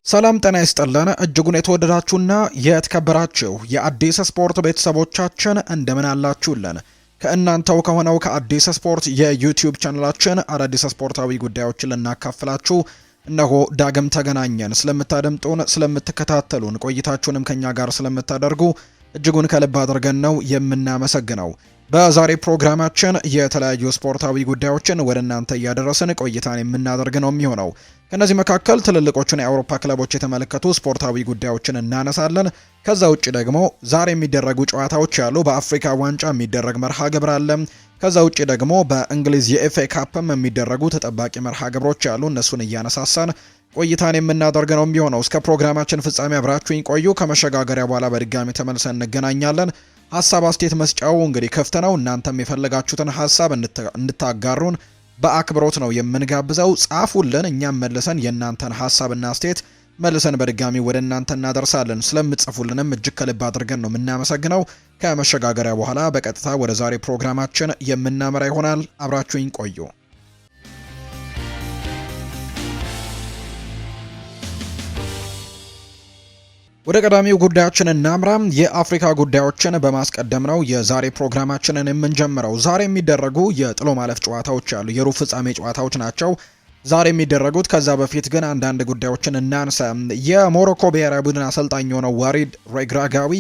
ሰላም ጤና ይስጥልን እጅጉን የተወደዳችሁና የተከበራችሁ የአዲስ ስፖርት ቤተሰቦቻችን እንደምን አላችሁልን? ከእናንተው ከሆነው ከአዲስ ስፖርት የዩቲዩብ ቻናላችን አዳዲስ ስፖርታዊ ጉዳዮችን ልናካፍላችሁ እነሆ ዳግም ተገናኘን። ስለምታደምጡን፣ ስለምትከታተሉን ቆይታችሁንም ከኛ ጋር ስለምታደርጉ እጅጉን ከልብ አድርገን ነው የምናመሰግነው። በዛሬ ፕሮግራማችን የተለያዩ ስፖርታዊ ጉዳዮችን ወደ እናንተ እያደረስን ቆይታን የምናደርግ ነው የሚሆነው። ከነዚህ መካከል ትልልቆቹን የአውሮፓ ክለቦች የተመለከቱ ስፖርታዊ ጉዳዮችን እናነሳለን። ከዛ ውጭ ደግሞ ዛሬ የሚደረጉ ጨዋታዎች ያሉ፣ በአፍሪካ ዋንጫ የሚደረግ መርሃ ግብር አለ። ከዛ ውጭ ደግሞ በእንግሊዝ የኤፍኤ ካፕም የሚደረጉ ተጠባቂ መርሃ ግብሮች ያሉ፣ እነሱን እያነሳሳን ቆይታን የምናደርግ ነው የሚሆነው። እስከ ፕሮግራማችን ፍጻሜ አብራችሁኝ ቆዩ። ከመሸጋገሪያ በኋላ በድጋሚ ተመልሰን እንገናኛለን። ሀሳብ አስተያየት መስጫው እንግዲህ ክፍት ነው። እናንተም የፈለጋችሁትን ሀሳብ እንድታጋሩን በአክብሮት ነው የምንጋብዘው። ጻፉልን፣ እኛም መልሰን የእናንተን ሀሳብና አስተያየት መልሰን በድጋሚ ወደ እናንተ እናደርሳለን። ስለምትጽፉልንም እጅግ ከልብ አድርገን ነው የምናመሰግነው። ከመሸጋገሪያ በኋላ በቀጥታ ወደ ዛሬ ፕሮግራማችን የምናመራ ይሆናል። አብራችሁኝ ቆዩ። ወደ ቀዳሚው ጉዳያችን እናምራ። የአፍሪካ ጉዳዮችን በማስቀደም ነው የዛሬ ፕሮግራማችንን የምንጀምረው። ዛሬ የሚደረጉ የጥሎ ማለፍ ጨዋታዎች አሉ፣ የሩብ ፍጻሜ ጨዋታዎች ናቸው ዛሬ የሚደረጉት። ከዛ በፊት ግን አንዳንድ ጉዳዮችን እናንሳ። የሞሮኮ ብሔራዊ ቡድን አሰልጣኝ የሆነው ዋሊድ ሬግራጋዊ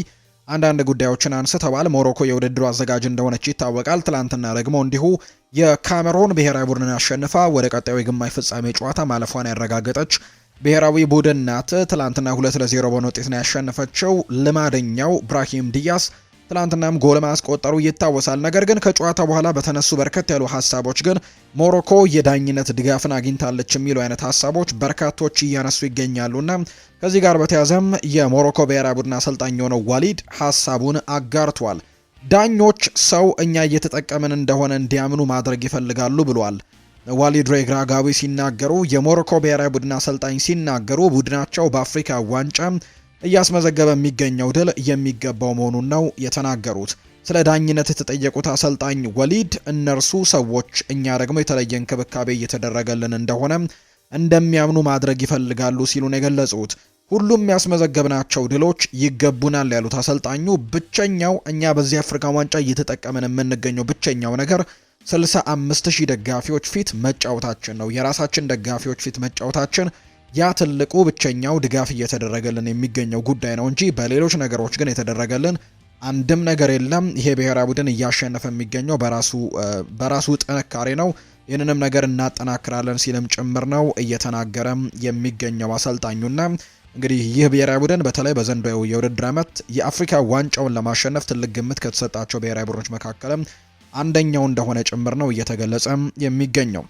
አንዳንድ ጉዳዮችን አንስተዋል። ሞሮኮ የውድድሩ አዘጋጅ እንደሆነች ይታወቃል። ትላንትና ደግሞ እንዲሁ የካሜሮን ብሔራዊ ቡድንን አሸንፋ ወደ ቀጣዩ የግማሽ ፍጻሜ ጨዋታ ማለፏን ያረጋገጠች ብሔራዊ ቡድን ናት። ትላንትና 2-0 በሆነ ውጤት ነው ያሸነፈችው። ልማደኛው ብራሂም ዲያስ ትላንትናም ጎል ማስቆጠሩ ይታወሳል። ነገር ግን ከጨዋታ በኋላ በተነሱ በርከት ያሉ ሀሳቦች ግን ሞሮኮ የዳኝነት ድጋፍን አግኝታለች የሚሉ አይነት ሀሳቦች በርካቶች እያነሱ ይገኛሉና ከዚህ ጋር በተያዘም የሞሮኮ ብሔራዊ ቡድን አሰልጣኝ የሆነው ዋሊድ ሀሳቡን አጋርቷል። ዳኞች ሰው እኛ እየተጠቀምን እንደሆነ እንዲያምኑ ማድረግ ይፈልጋሉ ብሏል። ዋሊድ ሬግራጋዊ ሲናገሩ፣ የሞሮኮ ብሔራዊ ቡድን አሰልጣኝ ሲናገሩ ቡድናቸው በአፍሪካ ዋንጫ እያስመዘገበ የሚገኘው ድል የሚገባው መሆኑን ነው የተናገሩት። ስለ ዳኝነት የተጠየቁት አሰልጣኝ ወሊድ እነርሱ ሰዎች፣ እኛ ደግሞ የተለየ እንክብካቤ እየተደረገልን እንደሆነ እንደሚያምኑ ማድረግ ይፈልጋሉ ሲሉ ነው የገለጹት። ሁሉም ያስመዘገብናቸው ድሎች ይገቡናል ያሉት አሰልጣኙ ብቸኛው እኛ በዚህ አፍሪካ ዋንጫ እየተጠቀምን የምንገኘው ብቸኛው ነገር 65,000 ደጋፊዎች ፊት መጫወታችን ነው። የራሳችን ደጋፊዎች ፊት መጫወታችን ያ ትልቁ ብቸኛው ድጋፍ እየተደረገልን የሚገኘው ጉዳይ ነው እንጂ በሌሎች ነገሮች ግን የተደረገልን አንድም ነገር የለም። ይሄ ብሔራዊ ቡድን እያሸነፈ የሚገኘው በራሱ ጥንካሬ ነው። ይህንንም ነገር እናጠናክራለን ሲልም ጭምር ነው እየተናገረም የሚገኘው አሰልጣኙና እንግዲህ ይህ ብሔራዊ ቡድን በተለይ በዘንድሮው የውድድር ዓመት የአፍሪካ ዋንጫውን ለማሸነፍ ትልቅ ግምት ከተሰጣቸው ብሔራዊ ቡድኖች መካከልም አንደኛው እንደሆነ ጭምር ነው እየተገለጸ የሚገኘው።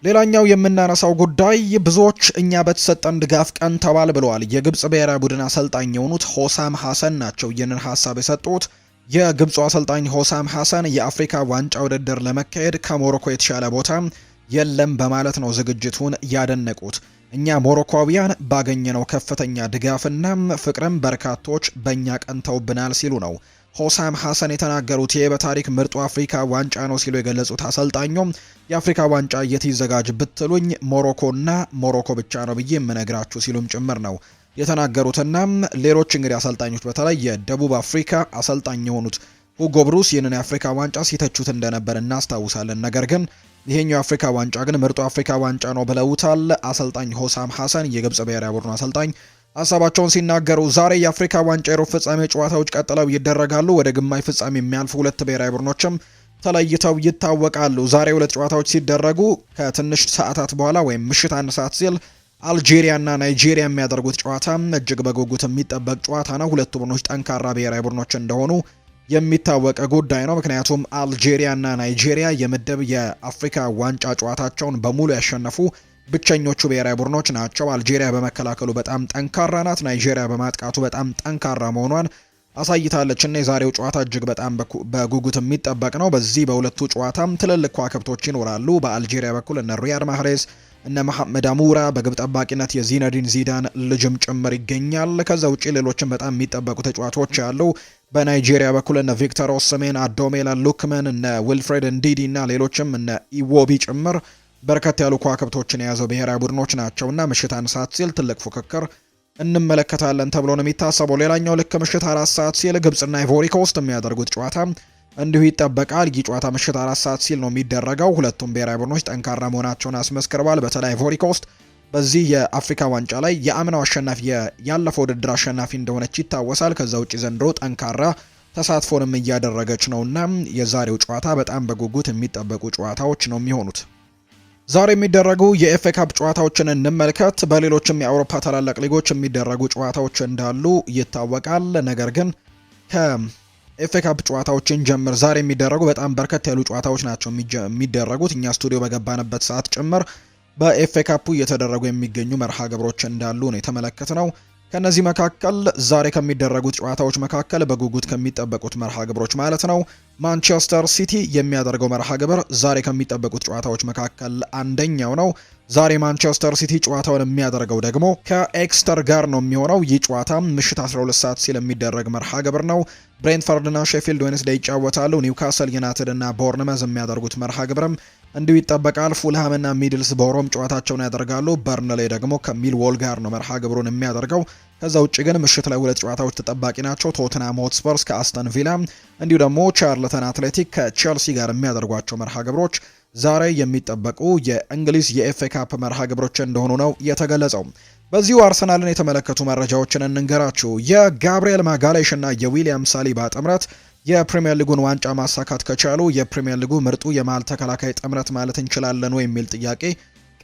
ሌላኛው የምናነሳው ጉዳይ ብዙዎች እኛ በተሰጠን ድጋፍ ቀንተዋል ብለዋል። የግብጽ ብሔራዊ ቡድን አሰልጣኝ የሆኑት ሆሳም ሐሰን ናቸው ይህንን ሀሳብ የሰጡት። የግብፁ አሰልጣኝ ሆሳም ሐሰን የአፍሪካ ዋንጫ ውድድር ለመካሄድ ከሞሮኮ የተሻለ ቦታ የለም በማለት ነው ዝግጅቱን ያደነቁት። እኛ ሞሮኮዊያን ባገኘነው ከፍተኛ ድጋፍና ፍቅርም በርካቶች በእኛ ቀንተውብናል ሲሉ ነው ሆሳም ሐሰን የተናገሩት። ይህ በታሪክ ምርጡ አፍሪካ ዋንጫ ነው ሲሉ የገለጹት አሰልጣኙም የአፍሪካ ዋንጫ የት ይዘጋጅ ብትሉኝ ሞሮኮና ሞሮኮ ብቻ ነው ብዬ የምነግራችሁ ሲሉም ጭምር ነው የተናገሩትና ሌሎች እንግዲህ አሰልጣኞች በተለይ የደቡብ አፍሪካ አሰልጣኝ የሆኑት ሁጎ ብሩስ ይህንን የአፍሪካ ዋንጫ ሲተቹት እንደነበር እናስታውሳለን። ነገር ግን ይሄኛው የአፍሪካ ዋንጫ ግን ምርጡ አፍሪካ ዋንጫ ነው ብለውታል አሰልጣኝ ሆሳም ሐሰን የግብጽ ብሔራዊ ቡድን አሰልጣኝ ሀሳባቸውን ሲናገሩ። ዛሬ የአፍሪካ ዋንጫ የሩብ ፍጻሜ ጨዋታዎች ቀጥለው ይደረጋሉ። ወደ ግማሽ ፍጻሜ የሚያልፉ ሁለት ብሔራዊ ቡድኖችም ተለይተው ይታወቃሉ። ዛሬ ሁለት ጨዋታዎች ሲደረጉ ከትንሽ ሰዓታት በኋላ ወይም ምሽት 1 ሰዓት ሲል አልጄሪያና ናይጄሪያ የሚያደርጉት ጨዋታ እጅግ በጉጉት የሚጠበቅ ጨዋታ ነው። ሁለቱ ቡድኖች ጠንካራ ብሔራዊ ቡድኖች እንደሆኑ የሚታወቅ ጉዳይ ነው። ምክንያቱም አልጄሪያና ናይጄሪያ የምድብ የአፍሪካ ዋንጫ ጨዋታቸውን በሙሉ ያሸነፉ ብቸኞቹ ብሔራዊ ቡድኖች ናቸው። አልጄሪያ በመከላከሉ በጣም ጠንካራ ናት። ናይጄሪያ በማጥቃቱ በጣም ጠንካራ መሆኗን አሳይታለች እና የዛሬው ጨዋታ እጅግ በጣም በጉጉት የሚጠበቅ ነው። በዚህ በሁለቱ ጨዋታም ትልልቅ ከዋክብቶች ይኖራሉ። በአልጄሪያ በኩል እነ ሪያድ ማህሬዝ፣ እነ መሐመድ አሙራ፣ በግብ ጠባቂነት የዚነዲን ዚዳን ልጅም ጭምር ይገኛል። ከዛ ውጪ ሌሎችም በጣም የሚጠበቁ ተጫዋቾች ያሉ። በናይጄሪያ በኩል እነ ቪክተር ኦስሜን፣ አዶሜላ ሉክመን፣ እነ ዊልፍሬድ እንዲዲ እና ሌሎችም እነ ኢዎቢ ጭምር በርከት ያሉ ከዋክብቶችን የያዘው ብሔራዊ ቡድኖች ናቸውና ምሽት 1 ሰዓት ሲል ትልቅ ፉክክር እንመለከታለን ተብሎ ነው የሚታሰበው። ሌላኛው ልክ ምሽት 4 ሰዓት ሲል ግብጽና አይቮሪ ኮስት የሚያደርጉት ጨዋታ እንዲሁ ይጠበቃል። ይህ ጨዋታ ምሽት 4 ሰዓት ሲል ነው የሚደረገው። ሁለቱም ብሔራዊ ቡድኖች ጠንካራ መሆናቸውን አስመስክረዋል። በተለይ አይቮሪ ኮስት በዚህ የአፍሪካ ዋንጫ ላይ የአምናው አሸናፊ ያለፈው ውድድር አሸናፊ እንደሆነች ይታወሳል። ከዛ ውጪ ዘንድሮ ጠንካራ ተሳትፎንም እያደረገች ነውና የዛሬው ጨዋታ በጣም በጉጉት የሚጠበቁ ጨዋታዎች ነው የሚሆኑት። ዛሬ የሚደረጉ የኤፍኤ ካፕ ጨዋታዎችን እንመልከት። በሌሎችም የአውሮፓ ታላላቅ ሊጎች የሚደረጉ ጨዋታዎች እንዳሉ ይታወቃል። ነገር ግን ከኤፍኤ ካፕ ጨዋታዎችን ጀምር። ዛሬ የሚደረጉ በጣም በርከት ያሉ ጨዋታዎች ናቸው የሚደረጉት። እኛ ስቱዲዮ በገባንበት ሰዓት ጭምር በኤፍኤ ካፑ እየተደረጉ የሚገኙ መርሃ ግብሮች እንዳሉ ነው የተመለከትነው። ከነዚህ መካከል ዛሬ ከሚደረጉት ጨዋታዎች መካከል በጉጉት ከሚጠበቁት መርሃ ግብሮች ማለት ነው ማንቸስተር ሲቲ የሚያደርገው መርሃ ግብር ዛሬ ከሚጠበቁት ጨዋታዎች መካከል አንደኛው ነው። ዛሬ ማንቸስተር ሲቲ ጨዋታውን የሚያደርገው ደግሞ ከኤክስተር ጋር ነው የሚሆነው። ይህ ጨዋታ ምሽት 12 ሰዓት ሲል የሚደረግ መርሃ ግብር ነው። ብሬንትፈርድና ሼፊልድ ዌንስዴይ ይጫወታሉ። ኒውካስል ዩናይትድ እና ቦርንመዝ የሚያደርጉት መርሃ ግብርም እንዲሁ ይጠበቃል። ፉልሃምና ሚድልስ ቦሮም ጨዋታቸውን ያደርጋሉ። በርንሌ ደግሞ ከሚልዎል ጋር ነው መርሃ ግብሩን የሚያደርገው። ከዛ ውጭ ግን ምሽት ላይ ሁለት ጨዋታዎች ተጠባቂ ናቸው። ቶትናም ሆትስፐርስ ከአስተን ቪላ እንዲሁ ደግሞ ቻርልተን አትሌቲክ ከቼልሲ ጋር የሚያደርጓቸው መርሃ ግብሮች ዛሬ የሚጠበቁ የእንግሊዝ የኤፍኤ ካፕ መርሃ ግብሮች እንደሆኑ ነው የተገለጸው። በዚሁ አርሰናልን የተመለከቱ መረጃዎችን እንንገራችሁ። የጋብሪኤል ማጋሌሽ እና የዊሊያም ሳሊባ ጥምረት የፕሪሚየር ሊጉን ዋንጫ ማሳካት ከቻሉ የፕሪሚየር ሊጉ ምርጡ የመሃል ተከላካይ ጥምረት ማለት እንችላለን ወይ የሚል ጥያቄ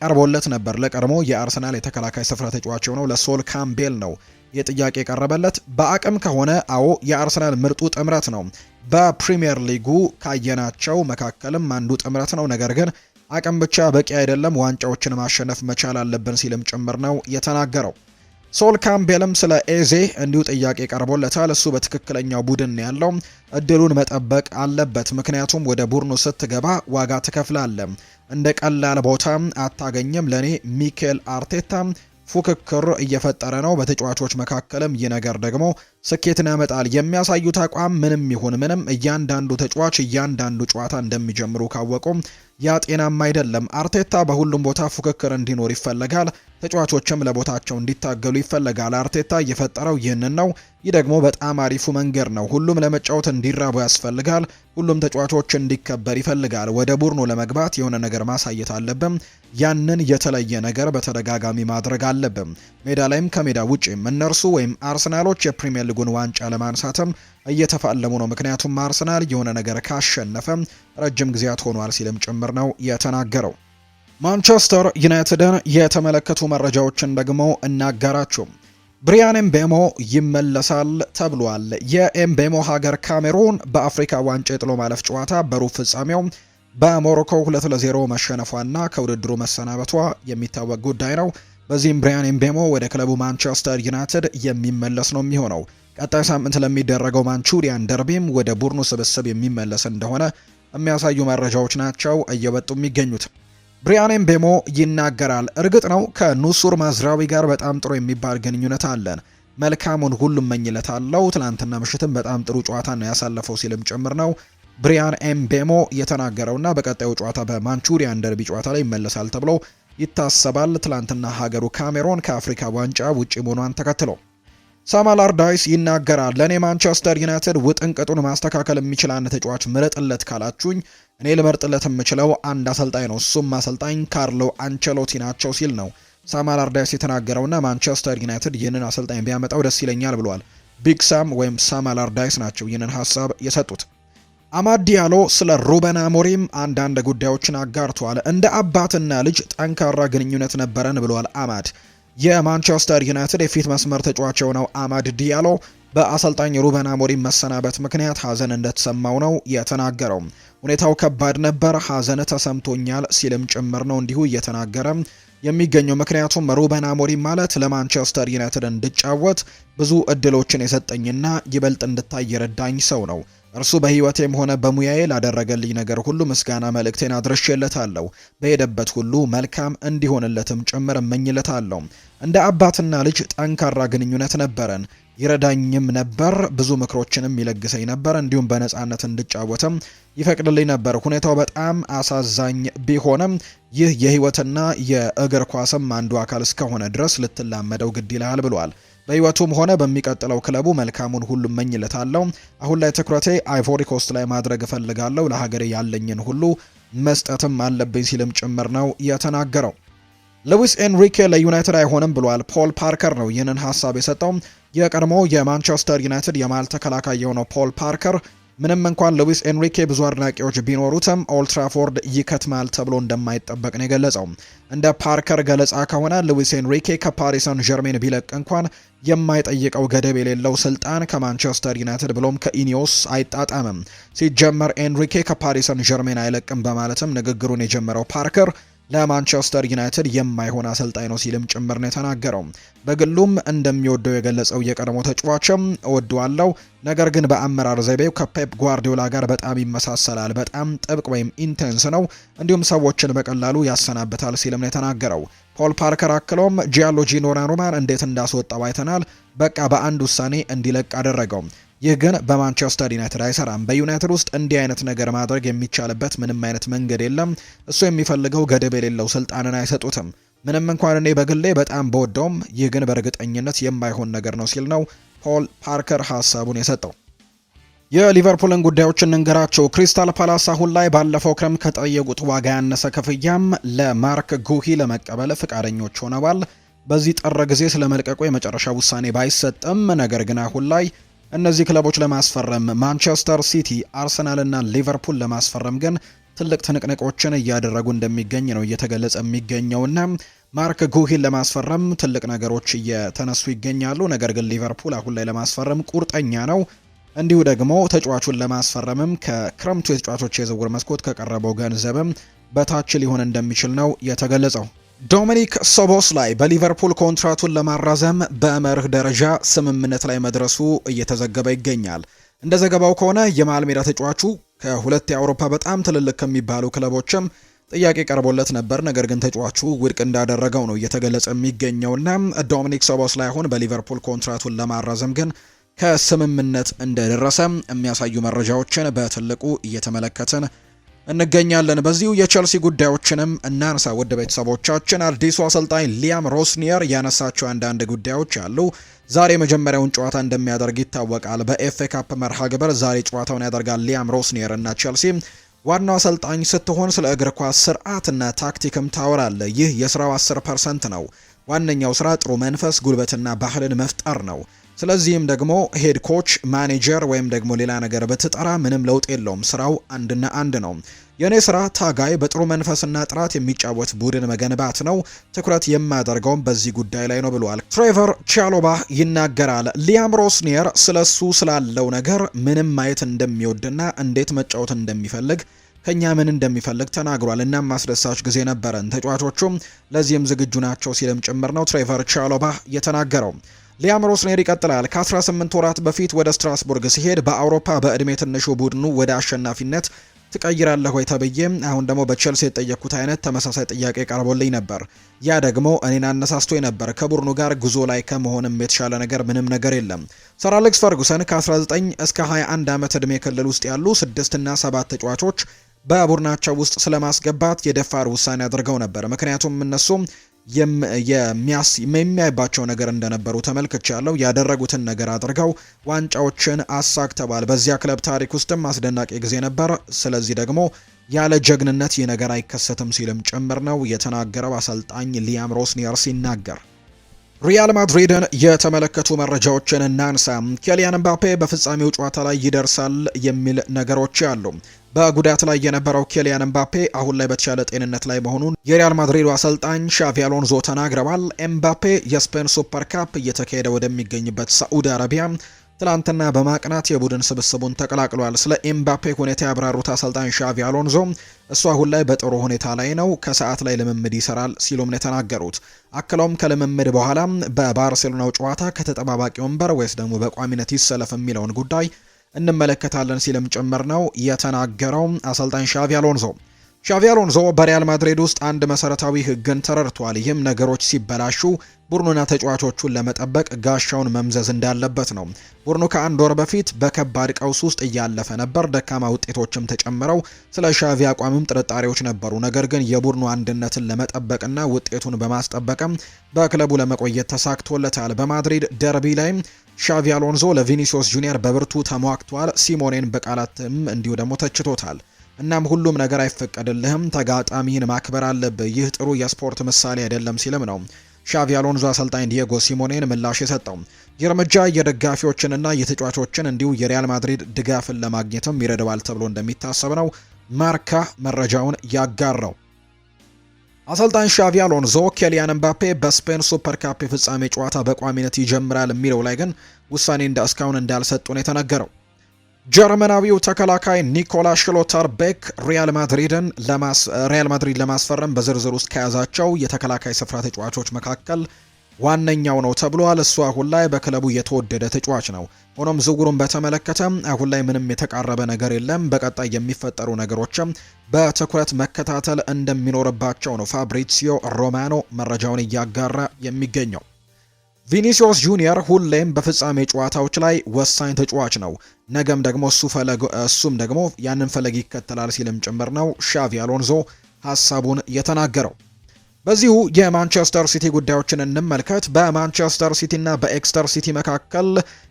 ቀርቦለት ነበር። ለቀድሞ የአርሰናል የተከላካይ ስፍራ ተጫዋች ነው ለሶል ካምቤል ነው የጥያቄ ቀረበለት። በአቅም ከሆነ አዎ የአርሰናል ምርጡ ጥምረት ነው፣ በፕሪሚየር ሊጉ ካየናቸው መካከልም አንዱ ጥምረት ነው። ነገር ግን አቅም ብቻ በቂ አይደለም፣ ዋንጫዎችን ማሸነፍ መቻል አለብን ሲልም ጭምር ነው የተናገረው። ሶል ካምቤልም ስለ ኤዜ እንዲሁ ጥያቄ ቀርቦለታል። እሱ በትክክለኛው ቡድን ያለው እድሉን መጠበቅ አለበት፣ ምክንያቱም ወደ ቡድኑ ስትገባ ዋጋ ትከፍላለህ፣ እንደ ቀላል ቦታ አታገኝም። ለኔ ሚኬል አርቴታ ፉክክር እየፈጠረ ነው በተጫዋቾች መካከልም፣ ይህ ነገር ደግሞ ስኬትን ያመጣል። የሚያሳዩት አቋም ምንም ይሁን ምንም እያንዳንዱ ተጫዋች እያንዳንዱ ጨዋታ እንደሚጀምሩ ካወቁ ያ ጤናማ አይደለም። አርቴታ በሁሉም ቦታ ፉክክር እንዲኖር ይፈልጋል፣ ተጫዋቾችም ለቦታቸው እንዲታገሉ ይፈልጋል። አርቴታ እየፈጠረው ይህንን ነው። ይህ ደግሞ በጣም አሪፉ መንገድ ነው። ሁሉም ለመጫወት እንዲራቡ ያስፈልጋል። ሁሉም ተጫዋቾች እንዲከበር ይፈልጋል። ወደ ቡድኑ ለመግባት የሆነ ነገር ማሳየት አለብም። ያንን የተለየ ነገር በተደጋጋሚ ማድረግ አለብም። ሜዳ ላይም ከሜዳ ውጪም እነርሱ ወይም አርሰናሎች የፕሪሚየር ሊጉን ዋንጫ ለማንሳትም እየተፋለሙ ነው። ምክንያቱም አርሰናል የሆነ ነገር ካሸነፈ ረጅም ጊዜያት ሆኗል ሲልም ጭምር ነው የተናገረው። ማንቸስተር ዩናይትድን የተመለከቱ መረጃዎችን ደግሞ እናጋራችሁ። ብሪያን ኤምቤሞ ይመለሳል ተብሏል። የኤምቤሞ ሀገር ካሜሩን በአፍሪካ ዋንጫ የጥሎ ማለፍ ጨዋታ በሩብ ፍጻሜው በሞሮኮ 2-0 መሸነፏና ከውድድሩ መሰናበቷ የሚታወቅ ጉዳይ ነው። በዚህም ብሪያን ኤምቤሞ ወደ ክለቡ ማንቸስተር ዩናይትድ የሚመለስ ነው የሚሆነው። ቀጣይ ሳምንት ለሚደረገው ማንቹሪያን ደርቢም ወደ ቡድኑ ስብስብ የሚመለስ እንደሆነ የሚያሳዩ መረጃዎች ናቸው እየወጡ የሚገኙት። ብሪያን ኤምቤሞ ይናገራል። እርግጥ ነው ከኑሱር ማዝራዊ ጋር በጣም ጥሩ የሚባል ግንኙነት አለን። መልካሙን ሁሉ እመኝለታለሁ። ትናንትና ምሽትም በጣም ጥሩ ጨዋታ ነው ያሳለፈው ሲልም ጭምር ነው ብሪያን ኤምቤሞ የተናገረውና በቀጣዩ ጨዋታ በማንቹሪያን ደርቢ ጨዋታ ላይ ይመለሳል ተብሎ ይታሰባል። ትላንትና ሀገሩ ካሜሮን ከአፍሪካ ዋንጫ ውጪ መሆኗን ተከትሎ ሳም አላርዳይስ ይናገራል። ለእኔ ማንቸስተር ዩናይትድ ውጥንቅጡን ማስተካከል የሚችል አንድ ተጫዋች ምረጥለት ካላችሁኝ እኔ ልመርጥለት የምችለው አንድ አሰልጣኝ ነው፣ እሱም አሰልጣኝ ካርሎ አንቸሎቲ ናቸው ሲል ነው ሳም አላርዳይስ የተናገረውና ማንቸስተር ዩናይትድ ይህንን አሰልጣኝ ቢያመጣው ደስ ይለኛል ብለዋል። ቢግ ሳም ወይም ሳም አላርዳይስ ናቸው ይህንን ሀሳብ የሰጡት። አማድ ዲያሎ ስለ ሩበን አሞሪም አንዳንድ ጉዳዮችን አጋርተዋል። እንደ አባትና ልጅ ጠንካራ ግንኙነት ነበረን ብለዋል አማድ። የማንቸስተር ዩናይትድ የፊት መስመር ተጫዋች የሆነው አማድ ዲያሎ በአሰልጣኝ ሩበን አሞሪም መሰናበት ምክንያት ሐዘን እንደተሰማው ነው የተናገረው። ሁኔታው ከባድ ነበር፣ ሐዘን ተሰምቶኛል ሲልም ጭምር ነው እንዲሁ እየተናገረ የሚገኘው። ምክንያቱም ሩበን አሞሪም ማለት ለማንቸስተር ዩናይትድ እንድጫወት ብዙ እድሎችን የሰጠኝና ይበልጥ እንድታይ የረዳኝ ሰው ነው። እርሱ በህይወቴም ሆነ በሙያዬ ላደረገልኝ ነገር ሁሉ ምስጋና መልእክቴን አድርሼለታለሁ። በሄደበት ሁሉ መልካም እንዲሆንለትም ጭምር እመኝለታለሁ። እንደ አባትና ልጅ ጠንካራ ግንኙነት ነበረን። ይረዳኝም ነበር፣ ብዙ ምክሮችንም ይለግሰኝ ነበር፣ እንዲሁም በነፃነት እንድጫወትም ይፈቅድልኝ ነበር። ሁኔታው በጣም አሳዛኝ ቢሆንም ይህ የህይወትና የእግር ኳስም አንዱ አካል እስከሆነ ድረስ ልትላመደው ግድ ይልሃል ብሏል። በህይወቱም ሆነ በሚቀጥለው ክለቡ መልካሙን ሁሉ እመኝለታለሁ። አሁን ላይ ትኩረቴ አይቮሪ ኮስት ላይ ማድረግ እፈልጋለሁ። ለሀገሬ ያለኝን ሁሉ መስጠትም አለብኝ ሲልም ጭምር ነው የተናገረው። ሉዊስ ኤንሪኬ ለዩናይትድ አይሆንም ብሏል። ፖል ፓርከር ነው ይህንን ሀሳብ የሰጠው። የቀድሞ የማንቸስተር ዩናይትድ የመሃል ተከላካይ የሆነው ፖል ፓርከር ምንም እንኳን ሉዊስ ኤንሪኬ ብዙ አድናቂዎች ቢኖሩትም ኦልትራፎርድ ይከትማል ተብሎ እንደማይጠበቅ ነው የገለጸው። እንደ ፓርከር ገለጻ ከሆነ ሉዊስ ኤንሪኬ ከፓሪስ ሰን ዠርሜን ቢለቅ እንኳን የማይጠይቀው ገደብ የሌለው ስልጣን ከማንቸስተር ዩናይትድ ብሎም ከኢኒዮስ አይጣጣምም። ሲጀመር ኤንሪኬ ከፓሪስ ሰን ዠርሜን አይለቅም በማለትም ንግግሩን የጀመረው ፓርከር ለማንቸስተር ዩናይትድ የማይሆን አሰልጣኝ ነው ሲልም ጭምር ነው የተናገረው። በግሉም እንደሚወደው የገለጸው የቀድሞ ተጫዋችም እወደዋለሁ፣ ነገር ግን በአመራር ዘይቤው ከፔፕ ጓርዲዮላ ጋር በጣም ይመሳሰላል። በጣም ጥብቅ ወይም ኢንቴንስ ነው፣ እንዲሁም ሰዎችን በቀላሉ ያሰናብታል ሲልም ነው የተናገረው። ፖል ፓርከር አክሎም ጂያንሉጂ ዶናሩማን እንዴት እንዳስወጣው አይተናል። በቃ በአንድ ውሳኔ እንዲለቅ አደረገው። ይህ ግን በማንቸስተር ዩናይትድ አይሰራም። በዩናይትድ ውስጥ እንዲህ አይነት ነገር ማድረግ የሚቻልበት ምንም አይነት መንገድ የለም። እሱ የሚፈልገው ገደብ የሌለው ስልጣንን አይሰጡትም። ምንም እንኳን እኔ በግሌ በጣም በወደውም፣ ይህ ግን በእርግጠኝነት የማይሆን ነገር ነው ሲል ነው ፖል ፓርከር ሀሳቡን የሰጠው። የሊቨርፑልን ጉዳዮች እንንገራቸው። ክሪስታል ፓላስ አሁን ላይ ባለፈው ክረም ከጠየቁት ዋጋ ያነሰ ክፍያም ለማርክ ጉሂ ለመቀበል ፍቃደኞች ሆነዋል። በዚህ ጥር ጊዜ ስለመልቀቁ የመጨረሻ ውሳኔ ባይሰጥም፣ ነገር ግን አሁን ላይ እነዚህ ክለቦች ለማስፈረም ማንቸስተር ሲቲ፣ አርሰናል እና ሊቨርፑል ለማስፈረም ግን ትልቅ ትንቅንቆችን እያደረጉ እንደሚገኝ ነው እየተገለጸ የሚገኘውና ማርክ ጉሂን ለማስፈረም ትልቅ ነገሮች እየተነሱ ይገኛሉ። ነገር ግን ሊቨርፑል አሁን ላይ ለማስፈረም ቁርጠኛ ነው። እንዲሁ ደግሞ ተጫዋቹን ለማስፈረምም ከክረምቱ የተጫዋቾች የዝውውር መስኮት ከቀረበው ገንዘብም በታች ሊሆን እንደሚችል ነው የተገለጸው። ዶሚኒክ ሶቦስላይ በሊቨርፑል ኮንትራቱን ለማራዘም በመርህ ደረጃ ስምምነት ላይ መድረሱ እየተዘገበ ይገኛል። እንደ ዘገባው ከሆነ የመሃል ሜዳ ተጫዋቹ ከሁለት የአውሮፓ በጣም ትልልቅ ከሚባሉ ክለቦችም ጥያቄ ቀርቦለት ነበር። ነገር ግን ተጫዋቹ ውድቅ እንዳደረገው ነው እየተገለጸ የሚገኘውና ዶሚኒክ ሶቦስላይ አሁን በሊቨርፑል ኮንትራቱን ለማራዘም ግን ከስምምነት እንደደረሰ የሚያሳዩ መረጃዎችን በትልቁ እየተመለከትን እንገኛለን። በዚሁ የቼልሲ ጉዳዮችንም እናንሳ። ውድ ቤተሰቦቻችን አዲሱ አሰልጣኝ ሊያም ሮስኒየር ያነሳቸው አንዳንድ ጉዳዮች አሉ። ዛሬ መጀመሪያውን ጨዋታ እንደሚያደርግ ይታወቃል። በኤፍኤ ካፕ መርሃ ግብር ዛሬ ጨዋታውን ያደርጋል ሊያም ሮስኒየር እና ቼልሲ። ዋናው አሰልጣኝ ስትሆን ስለ እግር ኳስ ስርዓትና ታክቲክም ታወራለ። ይህ የስራው 10% ነው። ዋነኛው ስራ ጥሩ መንፈስ፣ ጉልበትና ባህልን መፍጠር ነው። ስለዚህም ደግሞ ሄድ ኮች፣ ማኔጀር ወይም ደግሞ ሌላ ነገር በትጠራ ምንም ለውጥ የለውም። ስራው አንድና አንድ ነው። የኔ ስራ ታጋይ፣ በጥሩ መንፈስና ጥራት የሚጫወት ቡድን መገንባት ነው። ትኩረት የማደርገውም በዚህ ጉዳይ ላይ ነው ብሏል። ትሬቨር ቻሎባ ይናገራል። ሊያም ሮስኒየር ስለሱ ስላለው ነገር ምንም ማየት እንደሚወድና እንዴት መጫወት እንደሚፈልግ ከኛ ምን እንደሚፈልግ ተናግሯል። እናም ማስደሳች ጊዜ ነበረን፣ ተጫዋቾቹም ለዚህም ዝግጁ ናቸው ሲልም ጭምር ነው ትሬቨር ቻሎባ የተናገረው። ሊያም ሮስኒየር ይቀጥላል። ከ18 ወራት በፊት ወደ ስትራስቡርግ ሲሄድ በአውሮፓ በእድሜ ትንሹ ቡድኑ ወደ አሸናፊነት ትቀይራለህ ወይ ተብዬ አሁን ደግሞ በቼልሲ የጠየቅኩት አይነት ተመሳሳይ ጥያቄ ቀርቦልኝ ነበር። ያ ደግሞ እኔን አነሳስቶኝ ነበር። ከቡድኑ ጋር ጉዞ ላይ ከመሆንም የተሻለ ነገር ምንም ነገር የለም። ሰር አሌክስ ፈርጉሰን ከ19 እስከ 21 ዓመት ዕድሜ ክልል ውስጥ ያሉ 6 እና 7 ተጫዋቾች በቡድናቸው ውስጥ ስለማስገባት የደፋር ውሳኔ አድርገው ነበር። ምክንያቱም እነሱም የሚያይባቸው ነገር እንደነበሩ ተመልክቻለሁ። ያደረጉትን ነገር አድርገው ዋንጫዎችን አሳክተዋል። በዚያ ክለብ ታሪክ ውስጥም አስደናቂ ጊዜ ነበር። ስለዚህ ደግሞ ያለ ጀግንነት ይህ ነገር አይከሰትም ሲልም ጭምር ነው የተናገረው አሰልጣኝ ሊያም ሮስኒየር ሲናገር። ሪያል ማድሪድን የተመለከቱ መረጃዎችን እናንሳ። ኬሊያን ምባፔ በፍጻሜው ጨዋታ ላይ ይደርሳል የሚል ነገሮች አሉ። በጉዳት ላይ የነበረው ኬሊያን ምባፔ አሁን ላይ በተሻለ ጤንነት ላይ መሆኑን የሪያል ማድሪዱ አሰልጣኝ ሻቪ አሎንዞ ተናግረዋል። ኤምባፔ የስፔን ሱፐር ካፕ እየተካሄደ ወደሚገኝበት ሳዑዲ አረቢያ ትላንትና በማቅናት የቡድን ስብስቡን ተቀላቅሏል። ስለ ኤምባፔ ሁኔታ ያብራሩት አሰልጣኝ ሻቪ አሎንዞ እሱ አሁን ላይ በጥሩ ሁኔታ ላይ ነው፣ ከሰዓት ላይ ልምምድ ይሰራል ሲሉም ነው የተናገሩት። አክለውም ከልምምድ በኋላ በባርሴሎናው ጨዋታ ከተጠባባቂ ወንበር ወይስ ደግሞ በቋሚነት ይሰለፍ የሚለውን ጉዳይ እንመለከታለን ሲልም ጭምር ነው የተናገረው አሰልጣኝ ሻቪ አሎንዞ። ሻቪ አሎንዞ በሪያል ማድሪድ ውስጥ አንድ መሰረታዊ ህግን ተረድቷል። ይህም ነገሮች ሲበላሹ ቡድኑና ተጫዋቾቹን ለመጠበቅ ጋሻውን መምዘዝ እንዳለበት ነው። ቡድኑ ከአንድ ወር በፊት በከባድ ቀውስ ውስጥ እያለፈ ነበር። ደካማ ውጤቶችም ተጨምረው ስለ ሻቪ አቋምም ጥርጣሬዎች ነበሩ። ነገር ግን የቡድኑ አንድነትን ለመጠበቅና ውጤቱን በማስጠበቅም በክለቡ ለመቆየት ተሳክቶለታል። በማድሪድ ደርቢ ላይም ሻቪ አሎንዞ ለቪኒሲዮስ ጁኒየር በብርቱ ተሟግቷል። ሲሞኔን በቃላትም እንዲሁ ደግሞ ተችቶታል። እናም ሁሉም ነገር አይፈቀድልህም፣ ተጋጣሚን ማክበር አለብህ፣ ይህ ጥሩ የስፖርት ምሳሌ አይደለም ሲልም ነው ሻቪ አሎንዞ አሰልጣኝ ዲየጎ ሲሞኔን ምላሽ የሰጠው። ይህ እርምጃ የደጋፊዎችንና የተጫዋቾችን እንዲሁ የሪያል ማድሪድ ድጋፍን ለማግኘትም ይረዳዋል ተብሎ እንደሚታሰብ ነው ማርካ መረጃውን ያጋራው። አሰልጣኝ ሻቪ አሎንዞ ኬሊያን ምባፔ በስፔን ሱፐር ካፕ የፍጻሜ ጨዋታ በቋሚነት ይጀምራል የሚለው ላይ ግን ውሳኔ እስካሁን እንዳልሰጡ ነው የተነገረው። ጀርመናዊው ተከላካይ ኒኮላ ሽሎተር ቤክ ሪያል ማድሪድ ለማስፈረም በዝርዝር ውስጥ ከያዛቸው የተከላካይ ስፍራ ተጫዋቾች መካከል ዋነኛው ነው ተብሏል። እሱ አሁን ላይ በክለቡ የተወደደ ተጫዋች ነው። ሆኖም ዝውውሩን በተመለከተ አሁን ላይ ምንም የተቃረበ ነገር የለም። በቀጣይ የሚፈጠሩ ነገሮችም በትኩረት መከታተል እንደሚኖርባቸው ነው ፋብሪሲዮ ሮማኖ መረጃውን እያጋራ የሚገኘው። ቪኒሲዮስ ጁኒየር ሁሌም በፍጻሜ ጨዋታዎች ላይ ወሳኝ ተጫዋች ነው። ነገም ደግሞ እሱም ደግሞ ያንን ፈለግ ይከተላል ሲልም ጭምር ነው ሻቪ አሎንዞ ሐሳቡን የተናገረው። በዚሁ የማንቸስተር ሲቲ ጉዳዮችን እንመልከት። በማንቸስተር ሲቲ እና በኤክስተር ሲቲ መካከል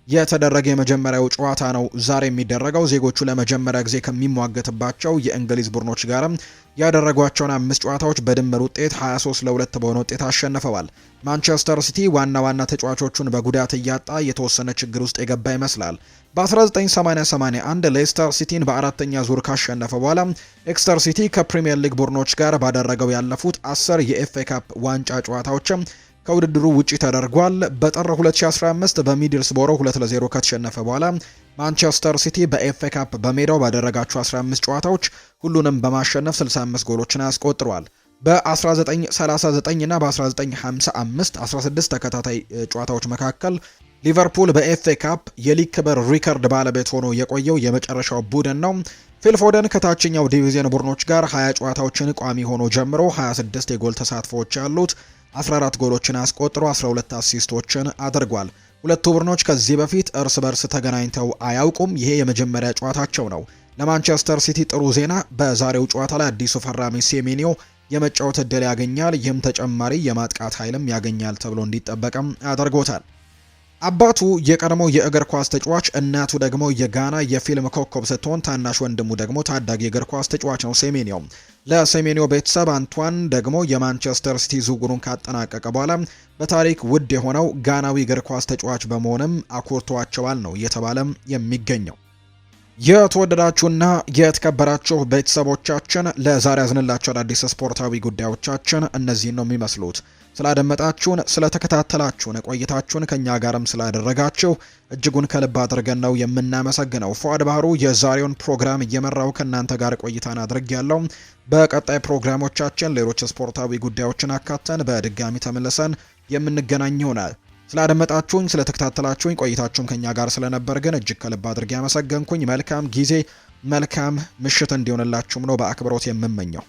የተደረገ የመጀመሪያው ጨዋታ ነው ዛሬ የሚደረገው። ዜጎቹ ለመጀመሪያ ጊዜ ከሚሟገትባቸው የእንግሊዝ ቡድኖች ጋርም ያደረጓቸውን 5 ጨዋታዎች በድምር ውጤት 23-2 በሆነ ውጤት አሸንፈዋል። ማንቸስተር ሲቲ ዋና ተጫዋቾቹን በጉዳት እያጣ የተወሰነ ችግር ውስጥ የገባ ይመስላል። በ1981 ሌስተር ሲቲን በአራተኛ ዙር ካሸነፈ በኋላ ኤክስተር ሲቲ ከፕሪሚየር ሊግ ቡድኖች ጋር ባደረገው ያለፉት 10 የኤፍኤ ካፕ ዋንጫ ጨዋታዎችም ከውድድሩ ውጪ ተደርጓል። በጥር 2015 በሚድልስቦሮ 2-0 ከተሸነፈ በኋላ ማንቸስተር ሲቲ በኤፍኤ ካፕ በሜዳው ባደረጋቸው 15 ጨዋታዎች ሁሉንም በማሸነፍ 65 ጎሎችን አስቆጥሯል። በ1939 እና በ1955 16 ተከታታይ ጨዋታዎች መካከል ሊቨርፑል በኤፍኤ ካፕ የሊግ ክብር ሪከርድ ባለቤት ሆኖ የቆየው የመጨረሻው ቡድን ነው። ፊል ፎደን ከታችኛው ዲቪዥን ቡድኖች ጋር 20 ጨዋታዎችን ቋሚ ሆኖ ጀምሮ 26 የጎል ተሳትፎዎች ያሉት 14 ጎሎችን አስቆጥሮ 12 አሲስቶችን አድርጓል። ሁለቱ ቡድኖች ከዚህ በፊት እርስ በርስ ተገናኝተው አያውቁም። ይሄ የመጀመሪያ ጨዋታቸው ነው። ለማንቸስተር ሲቲ ጥሩ ዜና፣ በዛሬው ጨዋታ ላይ አዲሱ ፈራሚ ሴሜኒዮ የመጫወት እድል ያገኛል። ይህም ተጨማሪ የማጥቃት ኃይልም ያገኛል ተብሎ እንዲጠበቅም አድርጎታል። አባቱ የቀድሞ የእግር ኳስ ተጫዋች፣ እናቱ ደግሞ የጋና የፊልም ኮከብ ስትሆን ታናሽ ወንድሙ ደግሞ ታዳጊ የእግር ኳስ ተጫዋች ነው ሴሜኒዮ። ለሴሜኒዮ ቤተሰብ አንቷን ደግሞ የማንቸስተር ሲቲ ዝውውሩን ካጠናቀቀ በኋላ በታሪክ ውድ የሆነው ጋናዊ እግር ኳስ ተጫዋች በመሆንም አኩርቷቸዋል ነው እየተባለም የሚገኘው። የተወደዳችሁና የተከበራችሁ ቤተሰቦቻችን ለዛሬ ያዝንላችሁ አዳዲስ ስፖርታዊ ጉዳዮቻችን እነዚህን ነው የሚመስሉት። ስላደመጣችሁን፣ ስለተከታተላችሁን፣ ቆይታችሁን ከኛ ጋርም ስላደረጋችሁ እጅጉን ከልብ አድርገን ነው የምናመሰግነው። ፉአድ ባህሩ የዛሬውን ፕሮግራም እየመራው ከእናንተ ጋር ቆይታን አድርጌያለሁ። በቀጣይ ፕሮግራሞቻችን ሌሎች ስፖርታዊ ጉዳዮችን አካተን በድጋሚ ተመልሰን የምንገናኝ ይሆናል። ስላደመጣችሁኝ፣ ስለተከታተላችሁኝ፣ ቆይታችሁን ከኛ ጋር ስለነበር ግን እጅግ ከልብ አድርጌ ያመሰገንኩኝ። መልካም ጊዜ፣ መልካም ምሽት እንዲሆንላችሁም ነው በአክብሮት የምመኘው።